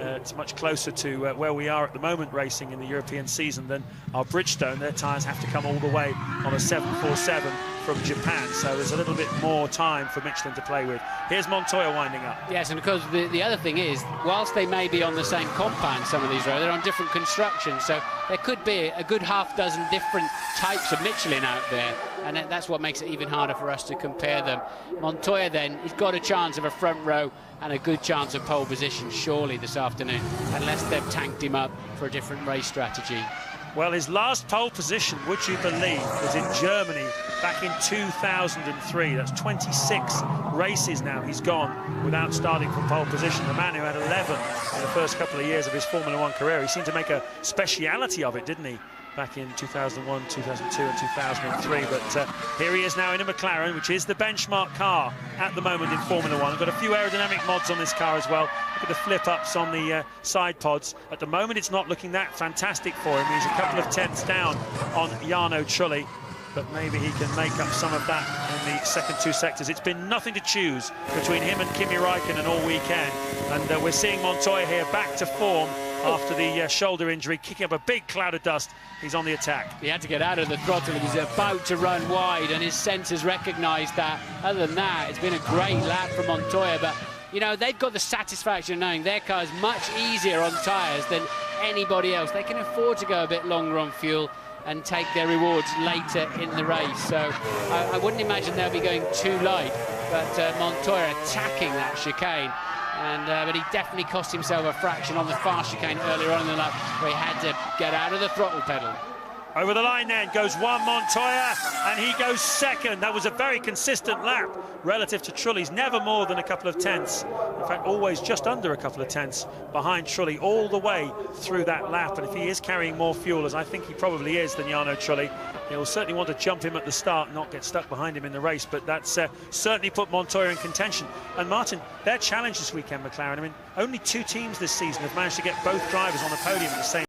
it's much closer to where we are at the moment racing in the European season than our Bridgestone. Their tyres have to come all the way on a 747 from Japan, so there's a little bit more time for Michelin to play with. Here's Montoya winding up. Yes, and because the other thing is, whilst they may be on the same compound, some of these roads, they're on different constructions, so there could be a good half dozen different types of Michelin out there, and that's what makes it even harder for us to compare them. Montoya then, he's got a chance of a front row and a good chance of pole position surely this afternoon, unless they've tanked him up for a different race strategy. Well, his last pole position, would you believe, was in Germany back in 2003. That's 26 races now he's gone without starting from pole position. The man who had 11 in the first couple of years of his Formula One career. He seemed to make a speciality of it, didn't he? Back in 2001, 2002 and 2003, but here he is now in a McLaren, which is the benchmark car at the moment in Formula One. Got a few aerodynamic mods on this car as well. Look at the flip-ups on the side pods. At the moment it's not looking that fantastic for him. He's a couple of tenths down on Jarno Trulli, but maybe he can make up some of that in the second two sectors. It's been nothing to choose between him and Kimi Räikkönen all weekend, and we're seeing Montoya here back to form after the shoulder injury, kicking up a big cloud of dust. He's on the attack. He had to get out of the throttle. He was about to run wide, and his sensors recognised that. Other than that, it's been a great lap for Montoya, but you know, they've got the satisfaction of knowing their car is much easier on tyres than anybody else. They can afford to go a bit longer on fuel and take their rewards later in the race. So I wouldn't imagine they'll be going too light, but Montoya attacking that chicane. But he definitely cost himself a fraction on the fast chicane earlier on in the lap, where he had to get out of the throttle pedal. Over the line then goes Juan Montoya, and he goes second. That was a very consistent lap relative to Trulli's, never more than a couple of tenths. In fact, always just under a couple of tenths behind Trulli all the way through that lap. And if he is carrying more fuel, as I think he probably is, than Jarno Trulli, he'll certainly want to jump him at the start, not get stuck behind him in the race. But that's certainly put Montoya in contention. And Martin, their challenge this weekend, McLaren, I mean, only two teams this season have managed to get both drivers on the podium at the same